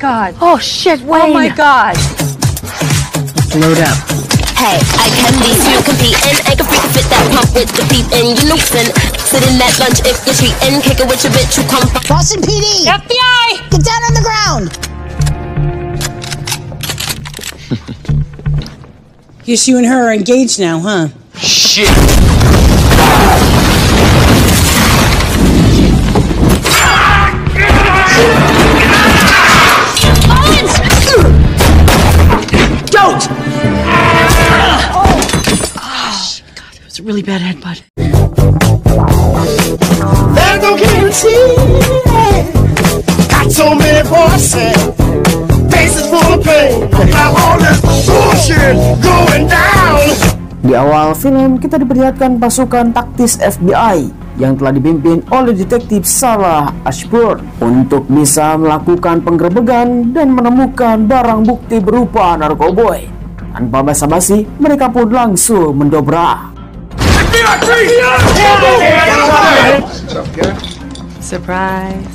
god. Oh shit, Wayne. Oh my god. Load up. Hey, I can be you competing. I can freaking fit that pump with the peep in. You loosen. Sit in that lunch if you're treating. Kick it with your bitch, you come from Boston PD! FBI! Get down on the ground! Guess you and her are engaged now, huh? Shit! Don't! God, it was a really bad headbutt. There's no guarantee. Got so many voices, faces full of pain. Now all this bullshit going down. Di awal film kita diperlihatkan pasukan taktis FBI yang telah dipimpin oleh detektif Sarah Ashburn untuk bisa melakukan penggerebekan dan menemukan barang bukti berupa narkoboy. Tanpa basa-basi, mereka pun langsung mendobrak. Surprise.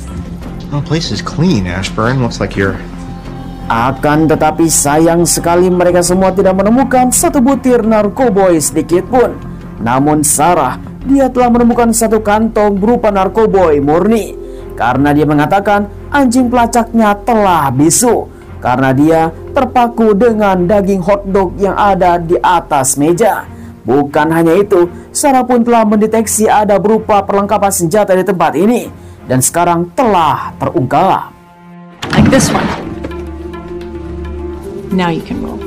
Oh, the place is clean, Ashburn. Looks like you're... Akan tetapi sayang sekali mereka semua tidak menemukan satu butir narkoboy sedikit pun. Namun Sarah, dia telah menemukan satu kantong berupa narkoboy murni. Karena dia mengatakan anjing pelacaknya telah bisu. Karena dia terpaku dengan daging hotdog yang ada di atas meja. Bukan hanya itu, Sarah pun telah mendeteksi ada berupa perlengkapan senjata di tempat ini. Dan sekarang telah terungkap. Like this one. Now you can roll.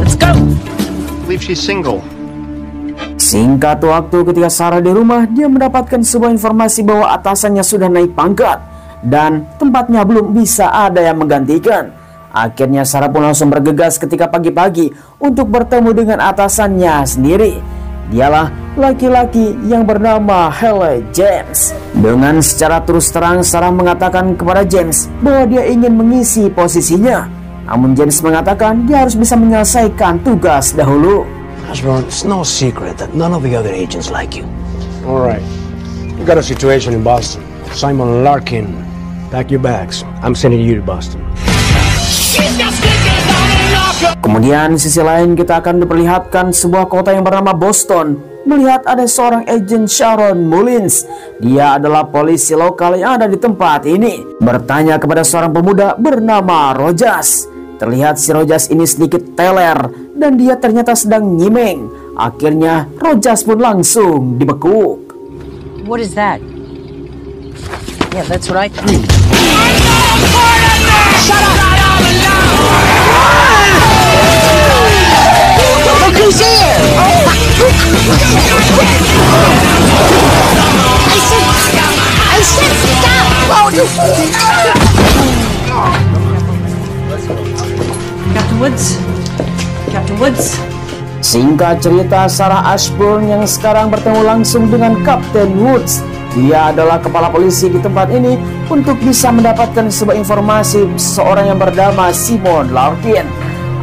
Let's go. I believe she's single. Singkat waktu ketika Sarah di rumah, dia mendapatkan sebuah informasi bahwa atasannya sudah naik pangkat dan tempatnya belum bisa ada yang menggantikan. Akhirnya Sarah pun langsung bergegas ketika pagi-pagi untuk bertemu dengan atasannya sendiri. Dialah laki-laki yang bernama Haley James. Dengan secara terus terang Sarah mengatakan kepada James bahwa dia ingin mengisi posisinya. Namun James mengatakan dia harus bisa menyelesaikan tugas dahulu. Ashburn, it's no secret that none of the other agents like you. All right. We got a situation in Boston. Simon Larkin, pack your bags. I'm sending you to Boston. Kemudian sisi lain kita akan diperlihatkan sebuah kota yang bernama Boston. Melihat ada seorang agen Sharon Mullins. Dia adalah polisi lokal yang ada di tempat ini. Bertanya kepada seorang pemuda bernama Rojas. Terlihat si Rojas ini sedikit teler dan dia ternyata sedang nyimeng. Akhirnya Rojas pun langsung dibekuk. What is that? Yeah, that's what I thought. Shut up! Look who's here! I said stop! Captain Woods. Captain Woods. Singkat cerita, Sarah Ashburn yang sekarang bertemu langsung dengan Kapten Woods. Dia adalah kepala polisi di tempat ini untuk bisa mendapatkan sebuah informasi seseorang yang bernama Simon Larkin.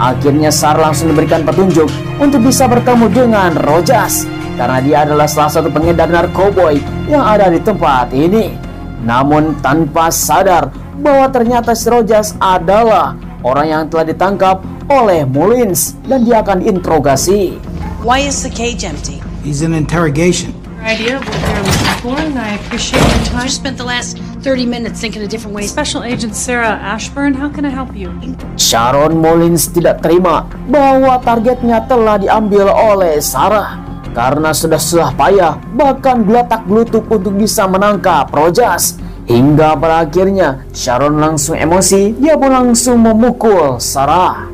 Akhirnya Sarah langsung diberikan petunjuk untuk bisa bertemu dengan Rojas karena dia adalah salah satu pengedar narkoboy yang ada di tempat ini. Namun tanpa sadar bahwa ternyata si Rojas adalah orang yang telah ditangkap oleh Mullins dan dia akan diinterogasi. Why is the cage empty? He's in interrogation. Idea of what they're looking for, and I appreciate your time. You spent the last 30 minutes thinking of different ways. Special Agent Sarah Ashburn, how can I help you? Sharon Mullins tidak terima bahwa targetnya telah diambil oleh Sarah karena sudah susah payah bahkan gelatak gelutuk untuk bisa menangkap Rojas. Hingga pada akhirnya Sharon langsung emosi, dia pun langsung memukul Sarah.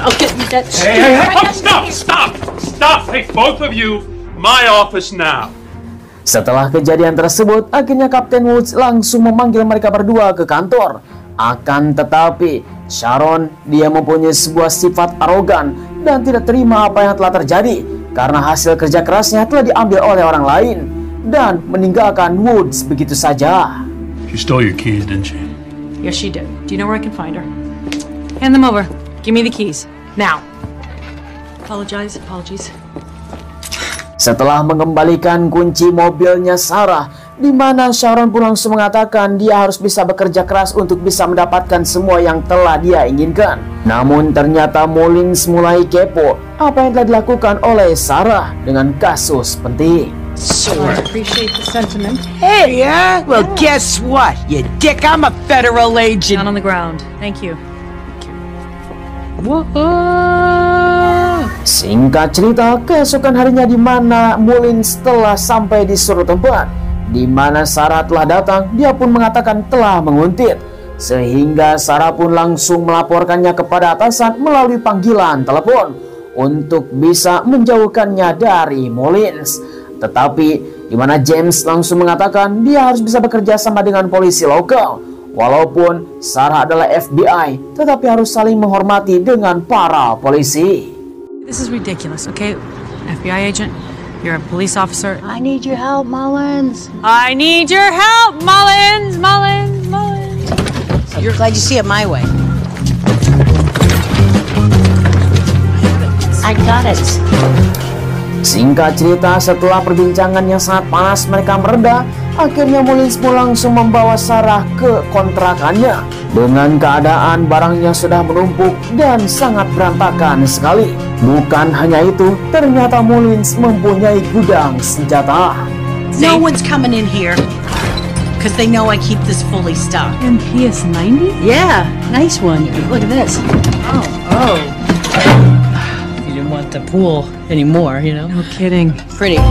I'll get that. Hey, stop! Hey, both of you, my office now. Setelah kejadian tersebut, akhirnya Kapten Woods langsung memanggil mereka berdua ke kantor. Akan tetapi, Sharon, dia mempunyai sebuah sifat arogan dan tidak terima apa yang telah terjadi karena hasil kerja kerasnya telah diambil oleh orang lain dan meninggalkan Woods begitu saja. She stole your keys, didn't she? Yes, she did. Do you know where I can find her? Hand them over. Give me the keys. Now. Apologies. Setelah mengembalikan kunci mobilnya Sarah, di mana Sharon pun langsung mengatakan dia harus bisa bekerja keras untuk bisa mendapatkan semua yang telah dia inginkan. Namun ternyata Mullins mulai kepo apa yang telah dilakukan oleh Sarah dengan kasus penting. I appreciate the sentiment. Hey, yeah? Well, guess what, you dick? I'm a federal agent. Down on the ground. Thank you. Singkat cerita, keesokan harinya di mana Mullins telah sampai di suatu tempat di mana Sarah telah datang, dia pun mengatakan telah menguntit. Sehingga Sarah pun langsung melaporkannya kepada atasan melalui panggilan telepon untuk bisa menjauhkannya dari Mullins. Tetapi di mana James langsung mengatakan dia harus bisa bekerja sama dengan polisi lokal. Walaupun Sarah adalah FBI, tetapi harus saling menghormati dengan para polisi. This is ridiculous, okay? FBI agent, you're a police officer. I need your help, Mullins. I need your help, Mullins, Mullins, Mullins. You're glad you see it my way. I got it. Singkat cerita, setelah perbincangan yang sangat panas mereka mereda, akhirnya Mullins pun langsung membawa Sarah ke kontrakannya dengan keadaan barangnya sudah menumpuk dan sangat berantakan sekali. Bukan hanya itu, ternyata Mullins mempunyai gudang senjata. No one's coming in here because they know I keep this fully stocked. MPS 90? Yeah, nice one. Look at this. Oh. You didn't want the pool anymore, you know? No kidding. Pretty.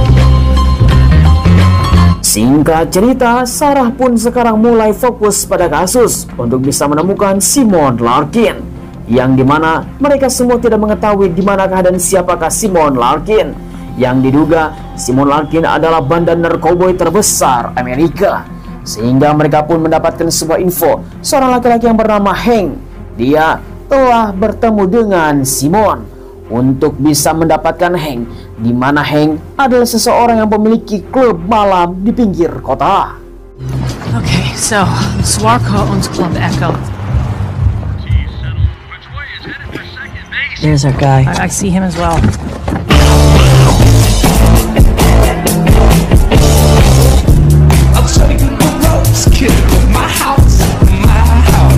Singkat cerita, Sarah pun sekarang mulai fokus pada kasus untuk bisa menemukan Simone Larkin, yang dimana mereka semua tidak mengetahui di manakah dan siapakah Simone Larkin. Yang diduga Simone Larkin adalah bandar narkoboy terbesar Amerika. Sehingga mereka pun mendapatkan sebuah info seorang laki-laki yang bernama Hank. Dia telah bertemu dengan Simone untuk bisa mendapatkan Hank, di mana Hank adalah seseorang yang memiliki klub malam di pinggir kota. Okay, so Swarco owns Club Echo. There's our guy. I see him as well.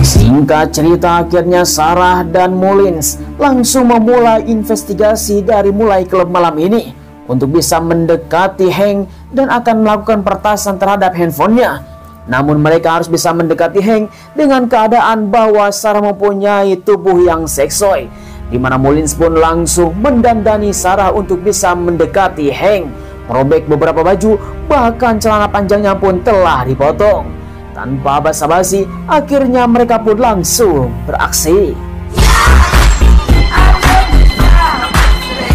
Singkat cerita, akhirnya Sarah dan Mullins langsung memulai investigasi dari mulai klub malam ini untuk bisa mendekati Hank dan akan melakukan peretasan terhadap handphonenya. Namun mereka harus bisa mendekati Hank dengan keadaan bahwa Sarah mempunyai tubuh yang seksoi, di mana Mullins pun langsung mendandani Sarah untuk bisa mendekati Hank, merobek beberapa baju, bahkan celana panjangnya pun telah dipotong. Tanpa basa-basi, akhirnya mereka pun langsung beraksi.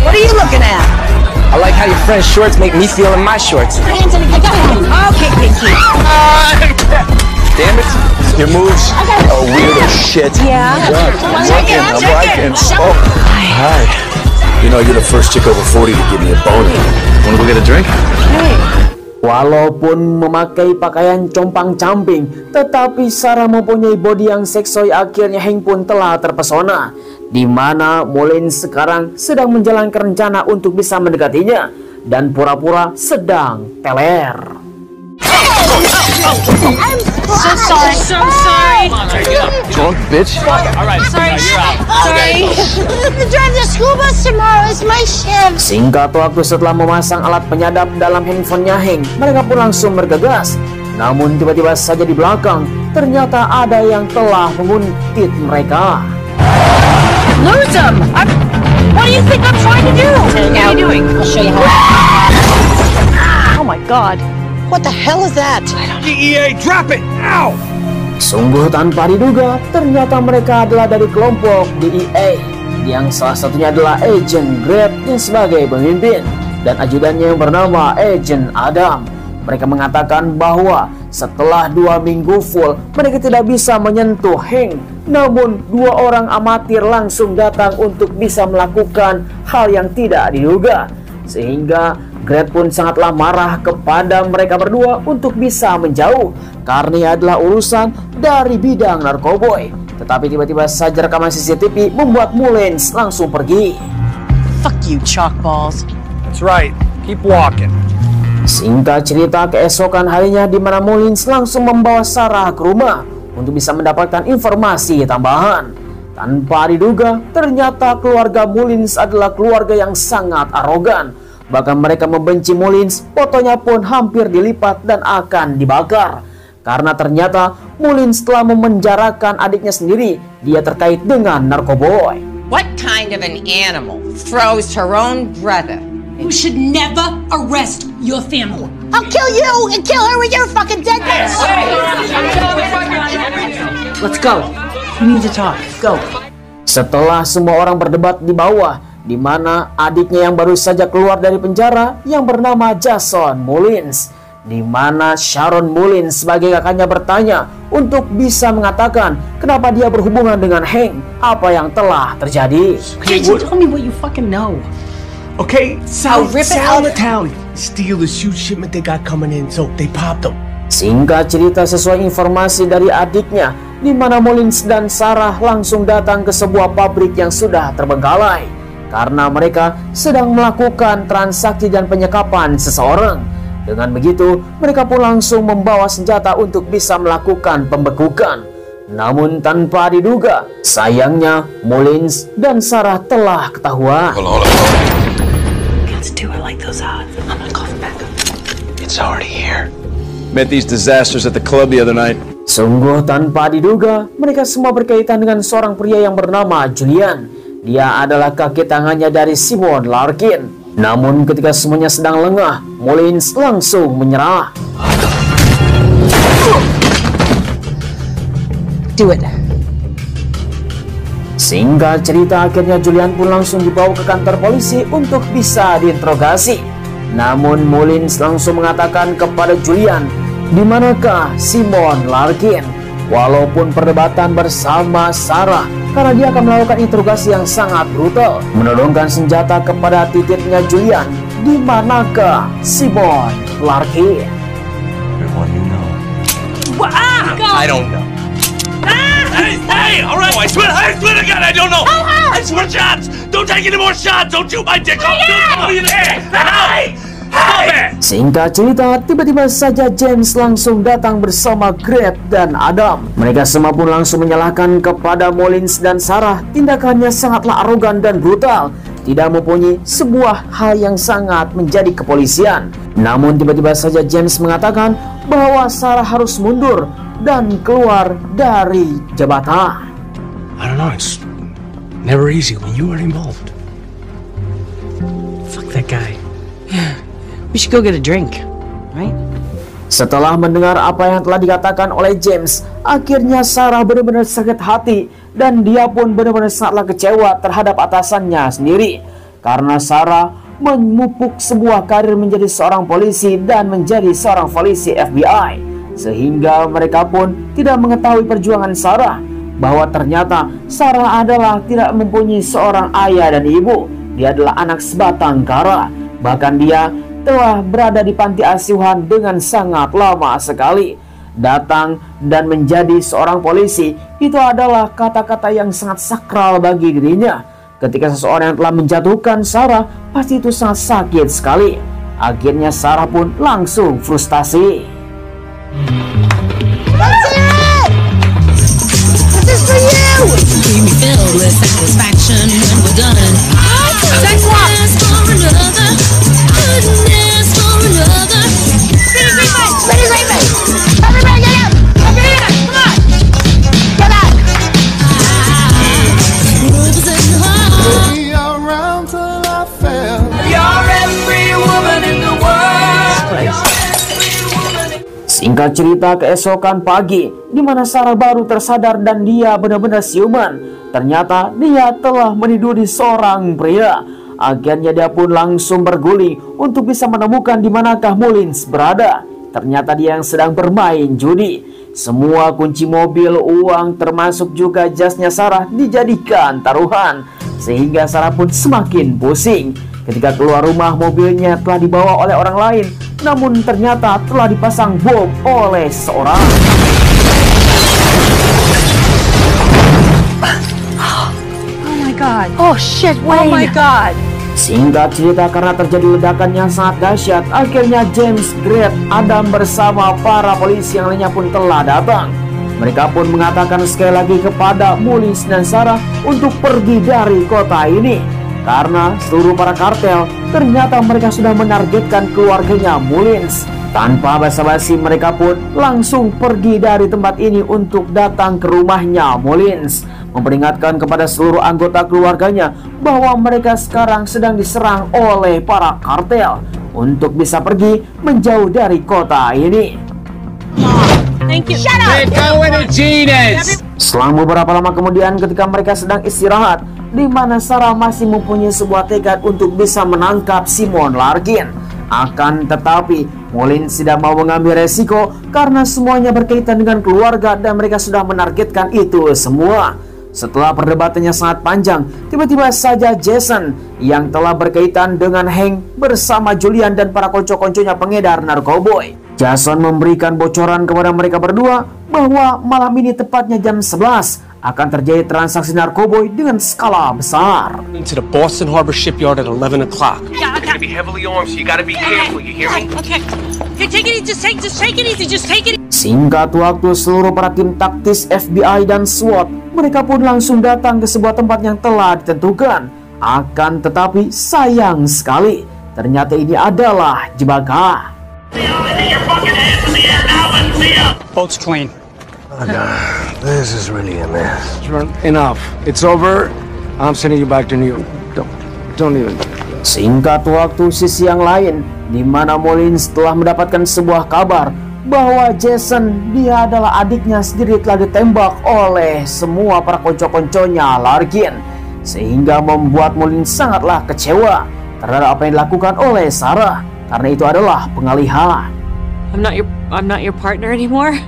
What are you looking at? I like how your friend's shorts make me feel in my shorts. Hands in the Okay, Pinky. Damn it. Your moves are weird as shit. Yeah. I'm liking. Oh, hi. You know, you're the first chick over 40 to give me a boner. Wanna go get a drink? Hey. Walaupun memakai pakaian compang-camping, tetapi Sarah mempunyai body yang seksoi. Akhirnya Hank pun telah terpesona, di mana Mullins sekarang sedang menjalankan rencana untuk bisa mendekatinya dan pura-pura sedang teler. So sorry. So sorry. Drunk bitch. All right, Sorry. you're out. Sorry. Drive the school bus tomorrow. It's my shift. Singkat waktu setelah memasang alat penyadap dalam handphonenya Hank, mereka pun langsung bergegas. Namun tiba-tiba saja di belakang, ternyata ada yang telah menguntit mereka. Lose him. What do you think I'm trying to do? What are you doing? I'll show you how. Oh my God. What the hell is that? DEA, drop it! Ow! Sungguh tanpa diduga, ternyata mereka adalah dari kelompok DEA, yang salah satunya adalah Agent Grant yang sebagai pemimpin dan ajudannya yang bernama Agent Adam. Mereka mengatakan bahwa setelah 2 minggu full mereka tidak bisa menyentuh Hank, namun 2 orang amatir langsung datang untuk bisa melakukan hal yang tidak diduga, sehingga Grant pun sangatlah marah kepada mereka berdua untuk bisa menjauh karena ini adalah urusan dari bidang narkoboy. Tetapi tiba-tiba saja rekaman CCTV membuat Mullins langsung pergi. Fuck you, chalk balls. That's right. Keep walking. Singkat cerita, keesokan harinya di mana Mullins langsung membawa Sarah ke rumah untuk bisa mendapatkan informasi tambahan. Tanpa diduga, ternyata keluarga Mullins adalah keluarga yang sangat arogan. Bahkan mereka membenci Mullins, fotonya pun hampir dilipat dan akan dibakar. Karena ternyata Mullins telah memenjarakan adiknya sendiri. Dia terkait dengan narkoboy. What kind of an animal throws her own brother? You should never arrest your family. I'll kill you and kill her with your fucking dead bitch. Let's go. We need to talk. Go. Setelah semua orang berdebat di bawah, di mana adiknya yang baru saja keluar dari penjara yang bernama Jason Mullins, di mana Sharon Mullins sebagai kakaknya bertanya untuk bisa mengatakan kenapa dia berhubungan dengan Hank, apa yang telah terjadi. Jason, tell me what you fucking know. Okay, I'll rip it out. the town. Steal the shoe shipment they got coming in, so they popped them. Singkat cerita, sesuai informasi dari adiknya, di mana Mullins dan Sarah langsung datang ke sebuah pabrik yang sudah terbengkalai karena mereka sedang melakukan transaksi dan penyekapan seseorang. Dengan begitu, mereka pun langsung membawa senjata untuk bisa melakukan pembekukan. Namun tanpa diduga, sayangnya Mullins dan Sarah telah ketahuan. Do it like those odds. I'm gonna call for backup. It's already here. Met these disasters at the club the other night. Sungguh tanpa diduga, mereka semua berkaitan dengan seorang pria yang bernama Julian. Dia adalah kaki tangannya dari Simon Larkin. Namun ketika semuanya sedang lengah, Mullins langsung menyerah. Do it. Singkat cerita, akhirnya Julian pun langsung dibawa ke kantor polisi untuk bisa diinterogasi. Namun Mullins langsung mengatakan kepada Julian, di manakah Simon Larkin? Walaupun perdebatan bersama Sarah, karena dia akan melakukan interogasi yang sangat brutal, menodongkan senjata kepada titiknya Julian, di manakah Simon Larkin? Everyone you know. I don't know. Hey, all right. I swear to God, I don't know. I swear, shots. Don't take any more shots. Don't shoot my dick off. Hey! Singkat cerita, tiba-tiba saja James langsung datang bersama Greg dan Adam. Mereka semua pun langsung menyalahkan kepada Mullins dan Sarah. Tindakannya sangatlah arogan dan brutal, tidak mempunyai sebuah hal yang sangat menjadi kepolisian. Namun tiba-tiba saja James mengatakan bahwa Sarah harus mundur dan keluar dari jabatan. I don't know, it's never easy when you are involved. Fuck that guy. We should go get a drink, right? Setelah mendengar apa yang telah dikatakan oleh James, akhirnya Sarah benar-benar sakit hati dan dia pun benar-benar sangatlah kecewa terhadap atasannya sendiri. Karena Sarah memupuk sebuah karir menjadi seorang polisi dan menjadi seorang polisi FBI. Sehingga mereka pun tidak mengetahui perjuangan Sarah, bahwa ternyata Sarah adalah tidak mempunyai seorang ayah dan ibu. Dia adalah anak sebatang kara. Bahkan dia telah berada di panti asuhan dengan sangat lama sekali. Datang dan menjadi seorang polisi itu adalah kata-kata yang sangat sakral bagi dirinya. Ketika seseorang yang telah menjatuhkan Sarah, pasti itu sangat sakit sekali. Akhirnya Sarah pun langsung frustasi. That's it! This is for you! Keep me filled with satisfaction when we're done. Sex walk! Everybody get out! Come on! Get out! Singkat cerita, keesokan pagi, di mana Sarah baru tersadar dan dia benar-benar siuman. Ternyata dia telah meniduri seorang pria. Akhirnya dia pun langsung berguling untuk bisa menemukan di manakah Mullins berada. Ternyata dia yang sedang bermain judi. Semua kunci mobil, uang, termasuk juga jasnya Sarah dijadikan taruhan. Sehingga Sarah pun semakin pusing. Ketika keluar rumah, mobilnya telah dibawa oleh orang lain. Namun ternyata telah dipasang bom oleh seorang. Oh my god. Oh shit, wait. Oh my god. Singkat cerita, karena terjadi ledakan yang sangat dahsyat, akhirnya James, Greg, Adam bersama para polisi yang lainnya pun telah datang. Mereka pun mengatakan sekali lagi kepada Mullins dan Sarah untuk pergi dari kota ini, karena seluruh para kartel ternyata mereka sudah menargetkan keluarganya Mullins. Tanpa basa-basi, mereka pun langsung pergi dari tempat ini untuk datang ke rumahnya Mullins, memperingatkan kepada seluruh anggota keluarganya bahwa mereka sekarang sedang diserang oleh para kartel untuk bisa pergi menjauh dari kota ini. Thank you. Shut up! Selang beberapa lama kemudian, ketika mereka sedang istirahat, di mana Sarah masih mempunyai sebuah tekad untuk bisa menangkap Simon Larkin. Akan tetapi, Mullins tidak mau mengambil resiko karena semuanya berkaitan dengan keluarga dan mereka sudah menargetkan itu semua. Setelah perdebatannya sangat panjang, tiba-tiba saja Jason yang telah berkaitan dengan Hank bersama Julian dan para konco-konconya pengedar narkoboy. Jason memberikan bocoran kepada mereka berdua bahwa malam ini tepatnya jam 11 akan terjadi transaksi narkoboy dengan skala besar. To the Boston Harbor shipyard at 11 o'clock. Yeah, okay. It's gonna be heavily armed, so you gotta be careful, you hear me? Okay. Okay, take it easy. Just take it easy. Just take it. Singkat waktu, seluruh para tim taktis FBI dan SWAT, mereka pun langsung datang ke sebuah tempat yang telah ditentukan. Akan tetapi sayang sekali, ternyata ini adalah jebakan. Boat's clean. Oh, God. This is really a mess. Enough. It's over. I'm sending you back to New York. Don't even. Singkat waktu, sisi yang lain, di mana Mullins telah mendapatkan sebuah kabar bahwa Jason, dia adalah adiknya sendiri, telah ditembak oleh semua para konco-konconya Larkin, sehingga membuat Mullins sangatlah kecewa terhadap apa yang dilakukan oleh Sarah, karena itu adalah pengalihan. I'm not your partner anymore.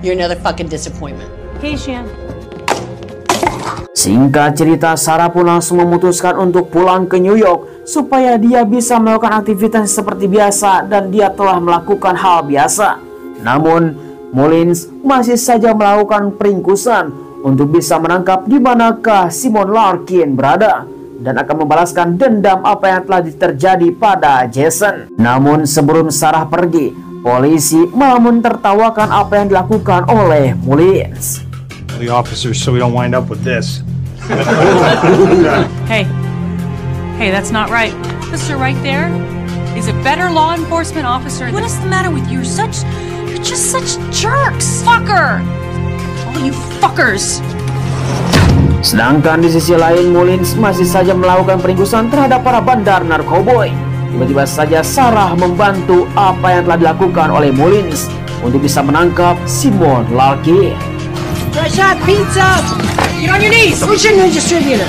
You're another fucking disappointment. Hey, Shan. Singkat cerita, Sarah pun langsung memutuskan untuk pulang ke New York supaya dia bisa melakukan aktivitas seperti biasa, dan dia telah melakukan hal biasa. Namun, Mullins masih saja melakukan peringkusan untuk bisa menangkap di manakah Simon Larkin berada dan akan membalaskan dendam apa yang telah terjadi pada Jason. Namun sebelum Sarah pergi, polisi malah mentertawakan apa yang dilakukan oleh Mullins. The officers, so we don't wind up with this. Hey, that's not right. Officer right there is a better law enforcement officer. What is the matter with you? You're just such jerks. Fucker! All you fuckers. Sedangkan di sisi lain, Mullins masih saja melakukan peringkusan terhadap para bandar narkoboy. Tiba-tiba saja Sarah membantu apa yang telah dilakukan oleh Mullins untuk bisa menangkap Simon Larkin. Fresh hot pizza! Get on your knees! Ocean distributor!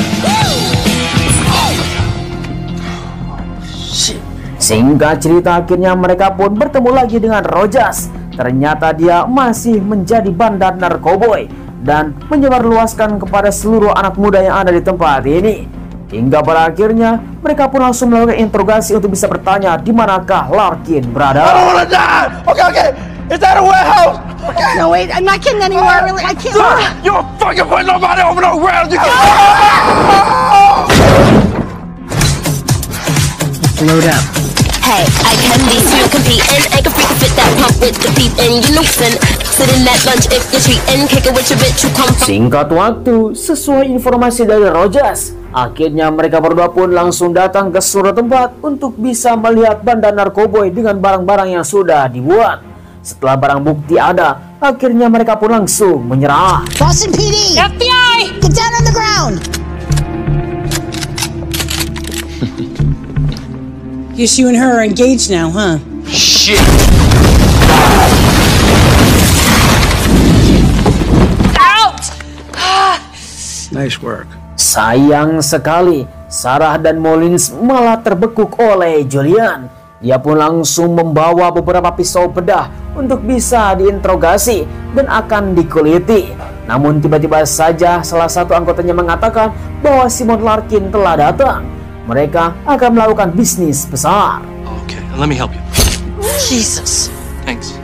Singkat cerita, akhirnya mereka pun bertemu lagi dengan Rojas. Ternyata dia masih menjadi bandar narkoboy dan menyebarluaskan kepada seluruh anak muda yang ada di tempat ini. Hingga pada akhirnya mereka pun langsung melakukan interogasi untuk bisa bertanya di manakah Larkin berada. I don't wanna die! Okay. Is that a warehouse? Okay. No, wait, I'm not kidding anymore, really. I can't. You're fucking putting nobody over no ground. Load up. Hey, I can be still competing. I can freaking fit that pump with the beat and you loosen. Sit in that lunch if you're cheating. Kick it with your bitch, you come from. Singkat waktu, sesuai informasi dari Rojas, akhirnya mereka berdua pun langsung datang ke seluruh tempat untuk bisa melihat bandar narkoboy dengan barang-barang yang sudah dibuat. Setelah barang bukti ada, akhirnya mereka pun langsung menyerah. Boston PD! FBI! Get down on the ground! Guess you and her are engaged now, huh? Shit! Out! Nice work. Sayang sekali, Sarah dan Mullins malah terbekuk oleh Julian. Dia pun langsung membawa beberapa pisau bedah untuk bisa diinterogasi dan akan dikuliti. Namun tiba-tiba saja salah satu anggotanya mengatakan bahwa Simon Larkin telah datang. Mereka akan melakukan bisnis besar. Okay, let me help you. Jesus. Thanks.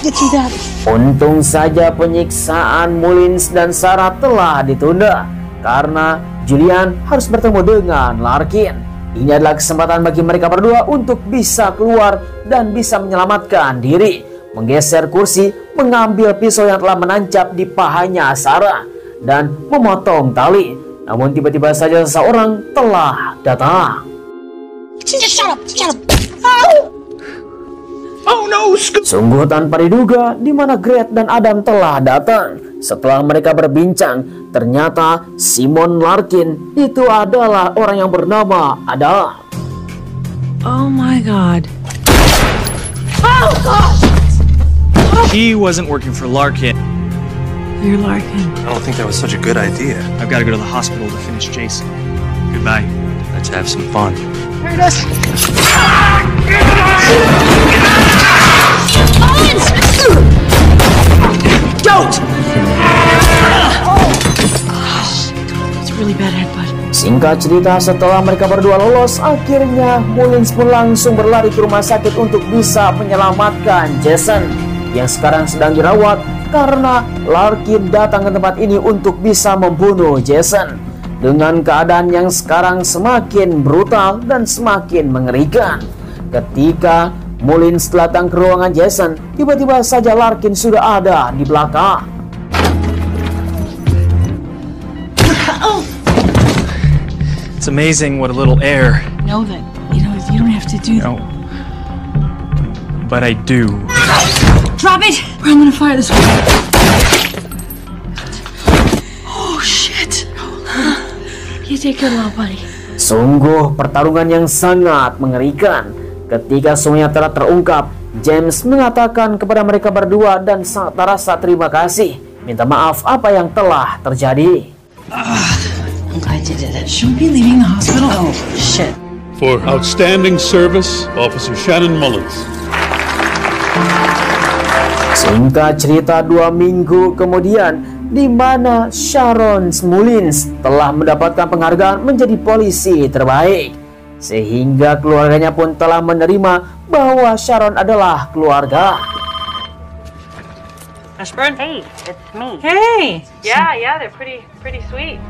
Get you that. Untung saja penyiksaan Mullins dan Sarah telah ditunda. karena Julian harus bertemu dengan Larkin. Ini adalah kesempatan bagi mereka berdua untuk bisa keluar dan bisa menyelamatkan diri, menggeser kursi, mengambil pisau yang telah menancap di pahanya Sarah, dan memotong tali. Namun tiba-tiba saja seseorang telah datang. Sungguh tanpa diduga di mana Gret dan Adam telah datang. Setelah mereka berbincang, ternyata Simon Larkin itu adalah orang yang bernama Adam. Oh my God. Oh God! He wasn't working for Larkin. You're Larkin. I don't think that was such a good idea. I've got to go to the hospital to finish Jason. Goodbye. Let's have some fun. There it is. Don't! It's really bad headbutt. Singkat cerita, setelah mereka berdua lolos, akhirnya Mullins pun langsung berlari ke rumah sakit untuk bisa menyelamatkan Jason yang sekarang sedang dirawat karena Larkin datang ke tempat ini untuk bisa membunuh Jason dengan keadaan yang sekarang semakin brutal dan semakin mengerikan. Ketika Mullins datang ke ruangan Jason, tiba-tiba saja Larkin sudah ada di belakang. It's amazing what a little air. Know that you don't have to do that. No. But I do. Drop it, or I'm gonna fire this one. Oh shit! You take it well, buddy. Sungguh pertarungan yang sangat mengerikan. Ketika semuanya telah terungkap, James mengatakan kepada mereka berdua dan sangat rasa terima kasih, minta maaf apa yang telah terjadi. I'm glad you did it. She'll be leaving the hospital. Oh shit! For outstanding service, Officer Shannon Mullins. Singkat cerita, 2 minggu kemudian, di mana Sharon Mullins telah mendapatkan penghargaan menjadi polisi terbaik, sehingga keluarganya pun telah menerima bahwa Sharon adalah keluarga. Ashburn? Hey, it's me. Hey. Yeah, they're pretty sweet.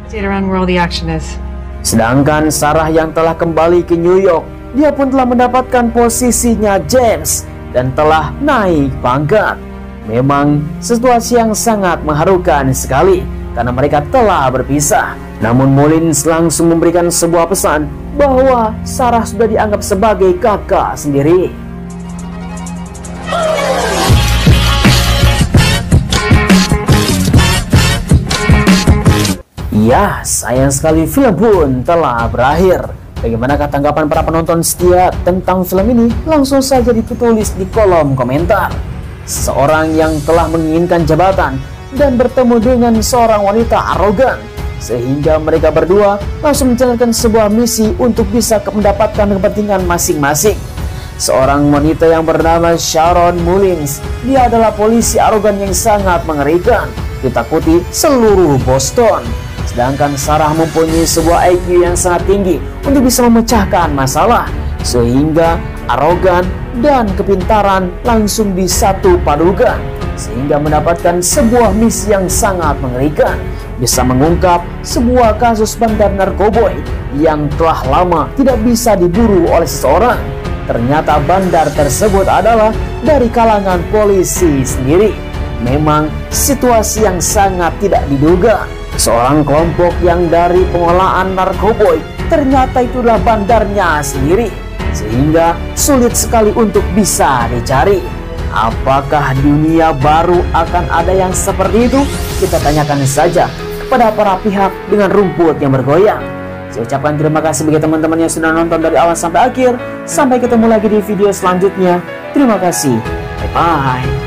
Stayed around where all the action is. Sedangkan Sarah yang telah kembali ke New York, dia pun telah mendapatkan posisinya James dan telah naik pangkat. Memang situasi yang sangat mengharukan sekali karena mereka telah berpisah. Namun Mullins langsung memberikan sebuah pesan bahwa Sarah sudah dianggap sebagai kakak sendiri. Ya, sayang sekali film pun telah berakhir. Bagaimanakah tanggapan para penonton setia tentang film ini? Langsung saja ditulis di kolom komentar. Seorang yang telah menginginkan jabatan dan bertemu dengan seorang wanita arogan, sehingga mereka berdua langsung menjalankan sebuah misi untuk bisa mendapatkan kepentingan masing-masing. Seorang wanita yang bernama Sharon Mullins, dia adalah polisi arogan yang sangat mengerikan, ditakuti seluruh Boston. Sedangkan Sarah mempunyai sebuah IQ yang sangat tinggi untuk bisa memecahkan masalah, sehingga arogan dan kepintaran langsung disatu padukan, sehingga mendapatkan sebuah misi yang sangat mengerikan, bisa mengungkap sebuah kasus bandar narkoboy yang telah lama tidak bisa diburu oleh seseorang. Ternyata bandar tersebut adalah dari kalangan polisi sendiri. Memang situasi yang sangat tidak diduga. Seorang kelompok yang dari pengolahan narkoboy ternyata itulah bandarnya sendiri, sehingga sulit sekali untuk bisa dicari. Apakah dunia baru akan ada yang seperti itu? Kita tanyakan saja kepada para pihak dengan rumput yang bergoyang. Saya ucapkan terima kasih bagi teman-teman yang sudah nonton dari awal sampai akhir. Sampai ketemu lagi di video selanjutnya. Terima kasih. Bye-bye.